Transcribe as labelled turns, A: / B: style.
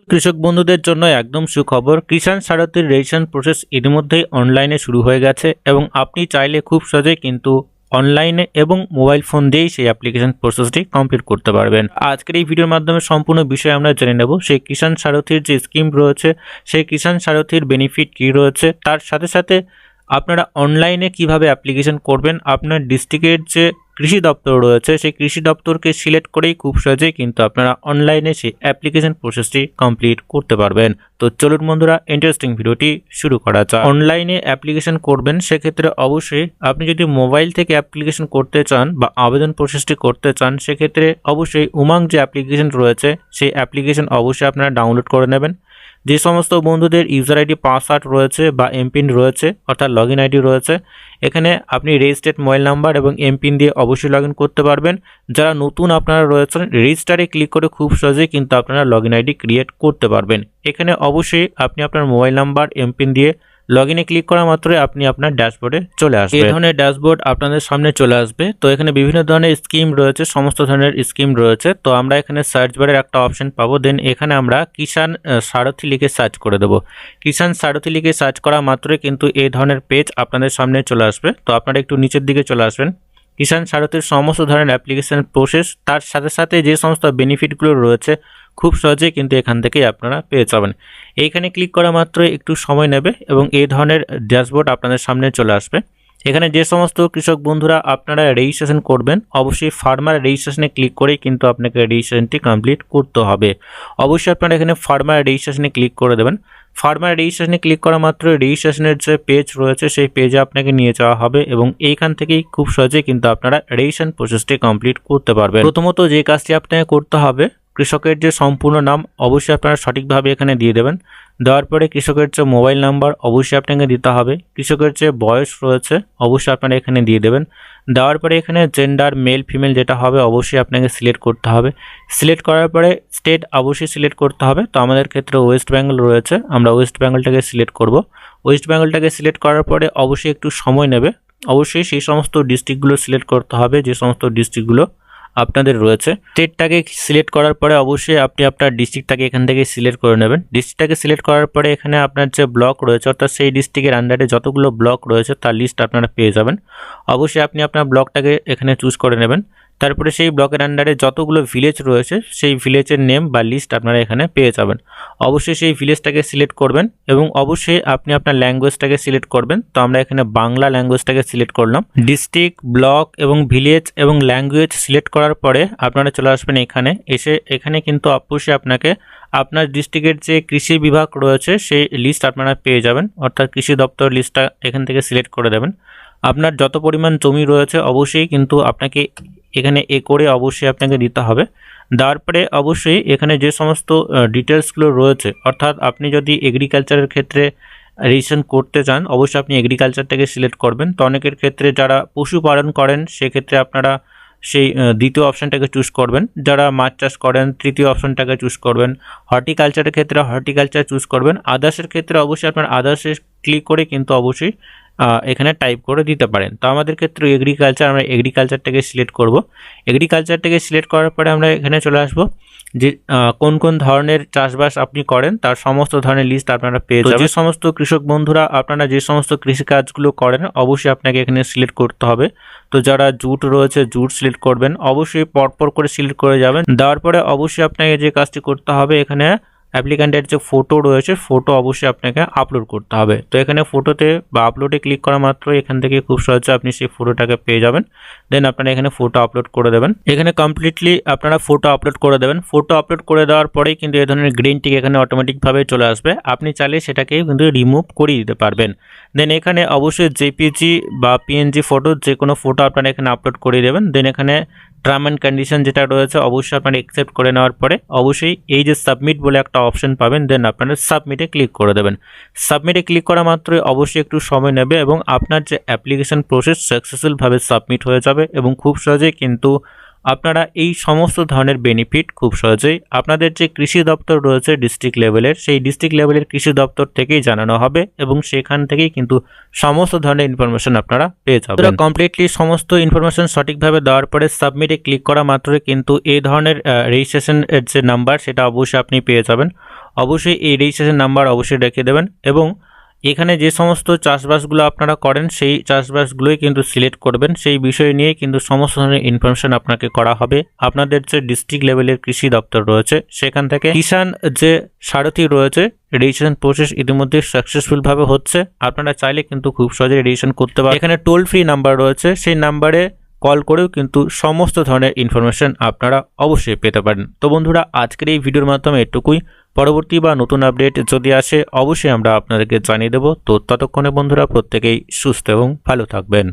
A: কৃষক বন্ধুদের জন্য একদম সুখবর। কিষাণ সারথীর রেজিস্ট্রেশন প্রসেস ইতিমধ্যেই অনলাইনে শুরু হয়ে গেছে এবং আপনি চাইলে খুব সহজেই কিন্তু অনলাইনে এবং মোবাইল ফোন দিয়েই সেই অ্যাপ্লিকেশন প্রসেসটি কমপ্লিট করতে পারবেন। আজকের এই ভিডিওর মাধ্যমে সম্পূর্ণ বিষয় আমরা জেনে নেব। সেই কিষাণ সারথীর যে স্কিম রয়েছে, সেই কিষাণ সারথীর বেনিফিট কী রয়েছে, তার সাথে সাথে আপনারা অনলাইনে কিভাবে অ্যাপ্লিকেশন করবেন। আপনার ডিস্ট্রিক্টের যে কৃষি দপ্তর রয়েছে, সেই কৃষি দপ্তরকে সিলেক্ট করেই খুব সহজেই কিন্তু আপনারা অনলাইনে সেই অ্যাপ্লিকেশন প্রসেসটি কমপ্লিট করতে পারবেন। তো চলুন বন্ধুরা, ইন্টারেস্টিং ভিডিওটি শুরু করা যাক। অনলাইনে অ্যাপ্লিকেশন করবেন, সেক্ষেত্রে অবশ্যই আপনি যদি মোবাইল থেকে অ্যাপ্লিকেশন করতে চান বা আবেদন প্রসেসটি করতে চান, সেক্ষেত্রে অবশ্যই উমাং যে অ্যাপ্লিকেশন রয়েছে, সেই অ্যাপ্লিকেশন অবশ্যই আপনারা ডাউনলোড করে নেবেন। যে সমস্ত বন্ধুদের ইউজার আইডি পাসওয়ার্ড রয়েছে বা এমপিন রয়েছে, অর্থাৎ লগ ইন আইডি রয়েছে, এখানে আপনি রেজিস্টার্ড মোবাইল নাম্বার এবং এমপিন দিয়ে অবশ্যই লগ ইন করতে পারবেন। যারা নতুন আপনারা রয়েছেন, রেজিস্টারে ক্লিক করে খুব সহজেই কিন্তু আপনারা লগ ইন আইডি ক্রিয়েট করতে পারবেন। এখানে অবশ্যই আপনি আপনার মোবাইল নাম্বার এমপিন দিয়ে লগ ইনে ক্লিক করা মাত্রই আপনি আপনার ড্যাশবোর্ডে চলে আসবেন। এই ধরনের ড্যাশবোর্ড আপনাদের সামনে চলে আসবে। তো এখানে বিভিন্ন ধরনের স্কিম রয়েছে, সমস্ত ধরনের স্কিম রয়েছে। তো আমরা এখানে সার্চ বারের একটা অপশন পাবো, দেন এখানে আমরা কিষাণ সারথী লিখে সার্চ করে দেবো। কিষাণ সারথী লিখে সার্চ করা মাত্রই কিন্তু এই ধরনের পেজ আপনাদের সামনে চলে আসবে। তো আপনারা একটু নিচের দিকে চলে আসবেন। কিষাণ সারথীর সমস্ত ধরনের অ্যাপ্লিকেশন প্রসেস, তার সাথে সাথে যে সমস্ত বেনিফিটগুলো রয়েছে, খুব সহজেই কিন্তু এখান থেকেই আপনারা পেয়ে যাবেন। এইখানে ক্লিক করা মাত্রই একটু সময় নেবে এবং এই ধরনের ড্যাশবোর্ড আপনাদের সামনে চলে আসবে। এখানে যে সমস্ত কৃষক বন্ধুরা আপনারা রেজিস্ট্রেশন করবেন, অবশ্যই ফার্মার রেজিস্ট্রেশনে ক্লিক করেই কিন্তু আপনাকে রেজিস্ট্রেশনটি কমপ্লিট করতে হবে। অবশ্যই আপনারা এখানে ফার্মার রেজিস্ট্রেশনে ক্লিক করে দেবেন। ফার্মার রেজিস্ট্রেশনে ক্লিক করা মাত্র রেজিস্ট্রেশনের যে পেজ রয়েছে, সেই পেজে আপনাকে নিয়ে যাওয়া হবে এবং এইখান থেকেই খুব সহজেই কিন্তু আপনারা রেজিস্ট্রেশন প্রসেসটি কমপ্লিট করতে পারবেন। প্রথমত যে কাজটি আপনাকে করতে হবে, কৃষকের যে সম্পূর্ণ নাম অবশ্যই আপনারা সঠিকভাবে এখানে দিয়ে দেবেন। দেওয়ার পরে কৃষকের যে মোবাইল নাম্বার অবশ্যই আপনাকে দিতে হবে। কৃষকের যে বয়স রয়েছে অবশ্যই আপনারা এখানে দিয়ে দেবেন। দেওয়ার পরে এখানে জেন্ডার মেল ফিমেল যেটা হবে অবশ্যই আপনাকে সিলেক্ট করতে হবে। সিলেক্ট করার পরে স্টেট অবশ্যই সিলেক্ট করতে হবে। তো আমাদের ক্ষেত্রে ওয়েস্ট বেঙ্গল রয়েছে, আমরা ওয়েস্ট বেঙ্গলটাকে সিলেক্ট করব। ওয়েস্ট বেঙ্গলটাকে সিলেক্ট করার পরে অবশ্যই একটু সময় নেবে। অবশ্যই সেই সমস্ত ডিস্ট্রিক্টগুলো সিলেক্ট করতে হবে যে সমস্ত ডিস্ট্রিক্টগুলো আপনাদের রয়েছে। স্টেটটাকে সিলেক্ট করার পরে অবশ্যই আপনি আপনার ডিস্ট্রিক্টটাকে এখান থেকে সিলেক্ট করে নেবেন। ডিস্ট্রিক্টটাকে সিলেক্ট করার পরে এখানে আপনার যে ব্লক রয়েছে, অর্থাৎ সেই ডিস্ট্রিক্টের আন্ডারে যতগুলো ব্লক রয়েছে তার লিস্ট আপনারা পেয়ে যাবেন। অবশ্যই আপনি আপনার ব্লকটাকে এখানে চুজ করে নেবেন। তারপরে সেই ব্লকের আন্ডারে যতগুলো ভিলেজ রয়েছে, সেই ভিলেজের নেম বা লিস্ট আপনারা এখানে পেয়ে যাবেন। অবশ্যই সেই ভিলেজটাকে সিলেক্ট করবেন এবং অবশ্যই আপনি আপনার ল্যাঙ্গুয়েজটাকে সিলেক্ট করবেন। তো আমরা এখানে বাংলা ল্যাঙ্গুয়েজটাকে সিলেক্ট করলাম। ডিস্ট্রিক্ট, ব্লক এবং ভিলেজ এবং ল্যাঙ্গুয়েজ সিলেক্ট করার পরে আপনারা চলে আসবেন এখানে। এখানে কিন্তু অবশ্যই আপনাকে আপনার ডিস্ট্রিক্টের যে কৃষি বিভাগ রয়েছে সেই লিস্ট আপনারা পেয়ে যাবেন, অর্থাৎ কৃষি দপ্তর লিস্টটা এখান থেকে সিলেক্ট করে দেবেন। আপনার যত পরিমাণ জমি রয়েছে অবশ্যই কিন্তু আপনাকে এখানে করে অবশ্যই আপনাকে দিতে হবে। দেওয়ার পরে অবশ্যই এখানে যে সমস্ত ডিটেলসগুলো রয়েছে, অর্থাৎ আপনি যদি এগ্রিকালচারের ক্ষেত্রে রেজিস্ট্রেশন করতে চান অবশ্যই আপনি এগ্রিকালচারটাকে সিলেক্ট করবেন। তো অনেকের ক্ষেত্রে যারা পশুপালন করেন সেক্ষেত্রে আপনারা সেই দ্বিতীয় অপশানটাকে চুজ করবেন। যারা মাছ চাষ করেন তৃতীয় অপশানটাকে চুজ করবেন। হর্টিকালচারের ক্ষেত্রে হর্টিকালচার চুজ করবেন। আদার্সের ক্ষেত্রে অবশ্যই আপনার আদার্সে ক্লিক করে কিন্তু অবশ্যই এখানে টাইপ করে দিতে পারেন। তো আমাদের ক্ষেত্রে এগ্রিকালচার, আমরা এগ্রিকালচারটাকে সিলেক্ট করব। এগ্রিকালচারটাকে সিলেক্ট করার পরে আমরা এখানে চলে আসব যে কোন কোন ধরনের চাষবাস আপনি করেন তার সমস্ত ধরনের লিস্ট আপনারা পেয়ে যাবেন। যে সমস্ত কৃষক বন্ধুরা আপনারা যে সমস্ত কৃষিকাজগুলো করেন অবশ্যই আপনাকে এখানে সিলেক্ট করতে হবে। তো যারা জুট রয়েছে জুট সিলেক্ট করবেন, অবশ্যই পরপর করে সিলেক্ট করে যাবেন। দেওয়ার পরে অবশ্যই আপনাকে যে কাজটি করতে হবে, এখানে অ্যাপ্লিক্যান্টের যে ফটো রয়েছে ফটো অবশ্যই আপনাকে আপলোড করতে হবে। তো এখানে ফটোতে বা আপলোডে ক্লিক করা মাত্র এখান থেকে খুব সহজে আপনি সেই ফটোটাকে পেয়ে যাবেন। দেন আপনারা এখানে ফটো আপলোড করে দেবেন। এখানে কমপ্লিটলি আপনারা ফটো আপলোড করে দেবেন। ফটো আপলোড করে দেওয়ার পরেই কিন্তু এই ধরনের গ্রিন টিক এখানে অটোমেটিকভাবে চলে আসবে। আপনি চাইলে সেটাকে কিন্তু রিমুভ করে দিতে পারবেন। দেন এখানে অবশ্যই জেপিজি বা পিএনজি ফটো যে কোনো ফটো আপনারা এখানে আপলোড করে দেবেন। দেন এখানে টার্ম অ্যান্ড কন্ডিশন যেটা রয়েছে অবশ্যই আপনারা অ্যাকসেপ্ট করে নেওয়ার পরে অবশ্যই এই যে সাবমিট বলে একটা অপশন পাবেন, দেন আপনারা সাবমিটে ক্লিক করে দেবেন। সাবমিটে ক্লিক করা মাত্রই অবশ্যই একটু সময় নেবে এবং আপনার যে অ্যাপ্লিকেশন প্রসেস সাকসেসফুলভাবে সাবমিট হয়ে যাবে এবং খুব সহজেই কিন্তু আপনারা এই সমস্ত ধরনের বেনিফিট খুব সহজেই আপনাদের যে কৃষি দপ্তর রয়েছে ডিস্ট্রিক্ট লেভেলের, সেই ডিস্ট্রিক্ট লেভেলের কৃষি দপ্তর থেকেই জানানো হবে এবং সেখান থেকেই কিন্তু সমস্ত ধরনের ইনফরমেশন আপনারা পেয়ে যাবেন। কমপ্লিটলি সমস্ত ইনফরমেশন সঠিকভাবে দেওয়ার পরে সাবমিটে ক্লিক করা মাত্রই কিন্তু এই ধরনের রেজিস্ট্রেশন এর যে নাম্বার সেটা অবশ্যই আপনি পেয়ে যাবেন। অবশ্যই এই রেজিস্ট্রেশন নাম্বার অবশ্যই রেখে দেবেন এবং এখানে যে সমস্ত চাষবাসগুলো আপনারা করেন সেই চাষবাসগুলোই কিন্তু সিলেক্ট করবেন। সেই বিষয় নিয়ে কিন্তু সমস্ত ধরনের ইনফরমেশন আপনাকে করা হবে। আপনাদের যে ডিস্ট্রিক্ট লেভেলের কৃষি দপ্তর রয়েছে সেখান থেকে কিষাণ যে সারথি রয়েছে রেজিস্ট্রেশন প্রসেস ইতিমধ্যে সাকসেসফুল ভাবে হচ্ছে। আপনারা চাইলে কিন্তু খুব সহজে রেজিস্ট্রেশন করতে পারেন। এখানে টোল ফ্রি নাম্বার রয়েছে, সেই নাম্বারে কল করেও কিন্তু সমস্ত ধরনের ইনফরমেশন আপনারা অবশ্যই পেতে পারেন। তো বন্ধুরা, আজকের এই ভিডিওর মাধ্যমে এটুকুই। পরবর্তী বা নতুন আপডেট যদি আসে অবশ্যই আমরা আপনাদেরকে জানিয়ে দেব। তো ততক্ষণে বন্ধুরা প্রত্যেকেই সুস্থ এবং ভালো থাকবেন।